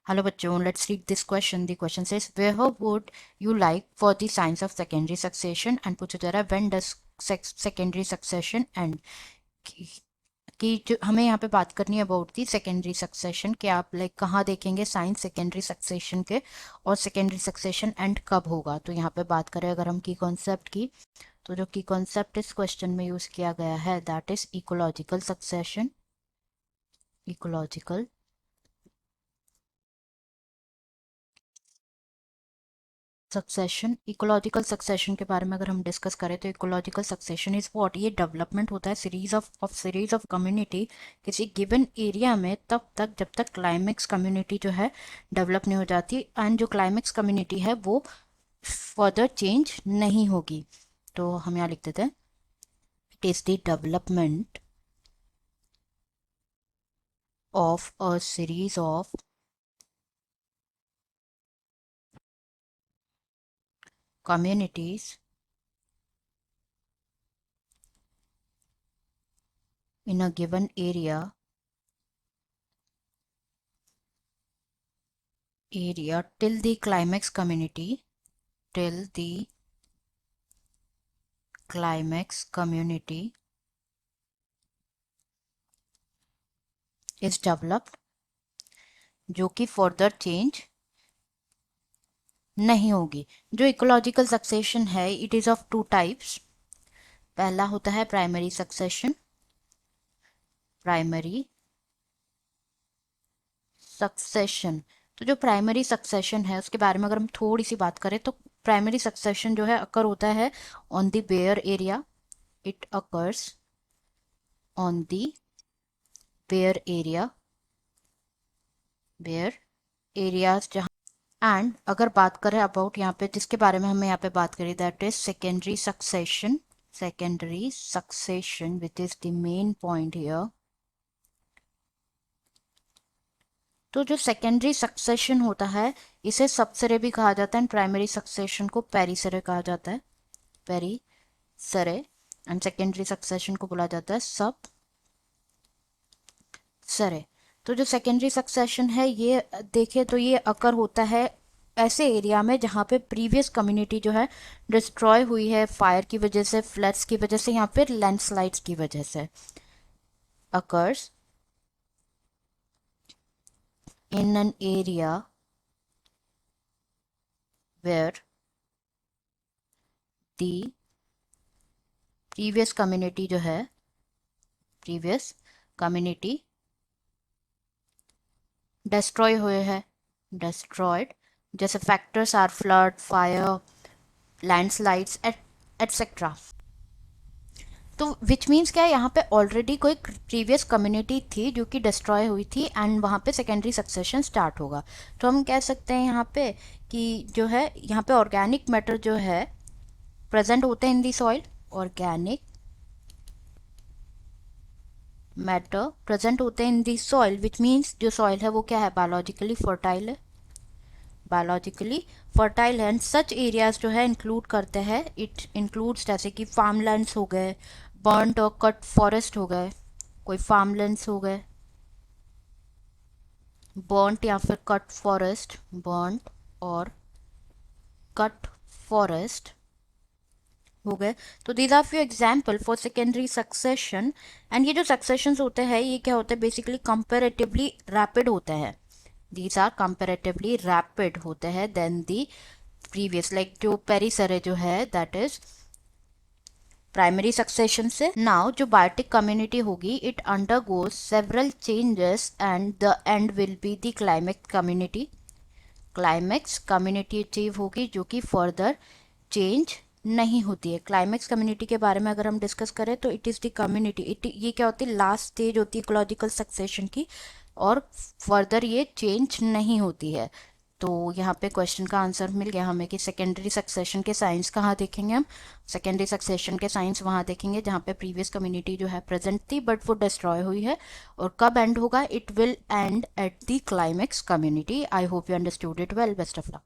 Hello bachon, let's read this question. The question says, where would you like for the science of secondary succession? And पूछा जा रहा है when does secondary succession end? कि जो हमें यहाँ पे बात करनी है अबाउट दी सेकेंडरी सक्सेशन कि आप लाइक कहाँ देखेंगे साइंस सेकेंडरी सक्सेशन के और सेकेंडरी सक्सेशन एंड कब होगा। तो यहाँ पे बात करें अगर हम की कॉन्सेप्ट की, तो जो की कॉन्सेप्ट इस क्वेश्चन में यूज किया गया है that is ecological succession. Ecological succession, ecological succession के बारे में अगर हम डिस्कस करें तो इकोलॉजिकल सक्सेशन इज व्हाट, ये डेवलपमेंट होता है सीरीज ऑफ कम्युनिटी किसी गिवन एरिया में तब तक जब तक क्लाइमेक्स कम्युनिटी जो है डेवलप नहीं हो जाती एंड जो क्लाइमेक्स कम्युनिटी है वो फर्दर चेंज नहीं होगी। तो हम यहाँ लिख देते हैं it is the development of a series of communities in a given area till the climax community is developed, जो कि फर्दर चेंज नहीं होगी। जो इकोलॉजिकल सक्सेशन है it is of two types. पहला होता है प्राइमरी सक्सेशन। प्राइमरी सक्सेशन, तो जो प्राइमरी सक्सेशन है उसके बारे में अगर हम थोड़ी सी बात करें तो प्राइमरी सक्सेशन जो है अकर होता है on the bare area. It occurs on the bare areas जहाँ, एंड अगर बात करें अबाउट यहाँ पे जिसके बारे में हमें यहाँ पे बात करी that is secondary succession. Secondary succession which is the main point here. तो जो सेकेंडरी सक्सेशन होता है इसे सबसरे भी कहा जाता है एंड प्राइमरी सक्सेशन को पेरीसरे कहा जाता है। पेरीसरे एंड सेकेंडरी सक्सेशन को बोला जाता है सब सरे। तो जो सेकेंडरी सक्सेशन है ये देखें तो ये अकर होता है ऐसे एरिया में जहाँ पे प्रीवियस कम्युनिटी जो है डिस्ट्रॉय हुई है फायर की वजह से, फ्लड्स की वजह से, यहाँ पे लैंडस्लाइड्स की वजह से। Occurs in an area where the previous community जो है previous community destroy हुए हैं, destroyed, जैसे factors are flood, fire, landslides etc. तो विच मीन्स क्या है यहाँ पे ऑलरेडी कोई प्रीवियस कम्युनिटी थी जो कि डिस्ट्रॉय हुई थी एंड वहाँ पे सेकेंडरी सक्सेशन स्टार्ट होगा। तो हम कह सकते हैं यहाँ पे कि जो है यहाँ पे ऑर्गेनिक मैटर जो है प्रेजेंट होते हैं in the soil. Organic matter present होते हैं in the soil which means जो सॉइल है वो क्या है बायोलॉजिकली फर्टाइल है। Biologically fertile and such areas जो है इंक्लूड करते हैं, इट इंक्लूड्स जैसे कि फार्मलैंड्स हो गए, बर्न्ट और कट फॉरेस्ट हो गए, कोई फार्मलैंड्स हो गए बर्न्ट या फिर कट फॉरेस्ट, बर्न्ट और कट फॉरेस्ट हो गए। तो these are few example for secondary succession. And ये जो सक्सेशन होते हैं ये क्या होते हैं बेसिकली कंपेरेटिवली रैपिड होते हैं। दीज आर कंपेरेटिवली रैपिड होते हैं देन दी प्रीवियस, लाइक जो पेरीसरे जो है दैट इज प्राइमरी सक्सेशन से। नाउ जो बायोटिक कम्युनिटी होगी it undergoes several changes and the end will be the climax community. Climax community achieve होगी जो कि फर्दर चेंज नहीं होती है। क्लाइमेक्स कम्युनिटी के बारे में अगर हम डिस्कस करें तो इट इज़ द कम्युनिटी, ये क्या होती है लास्ट स्टेज होती है इकोलॉजिकल सक्सेशन की और फर्दर ये चेंज नहीं होती है। तो यहाँ पे क्वेश्चन का आंसर मिल गया हमें कि सेकेंडरी सक्सेशन के साइंस कहाँ देखेंगे हम। सेकेंडरी सक्सेशन के साइंस वहाँ देखेंगे जहाँ पे प्रीवियस कम्युनिटी जो है प्रेजेंट थी बट वो डिस्ट्रॉय हुई है। और कब एंड होगा, it will and at the climax community. I hope you understood it well. Best of luck.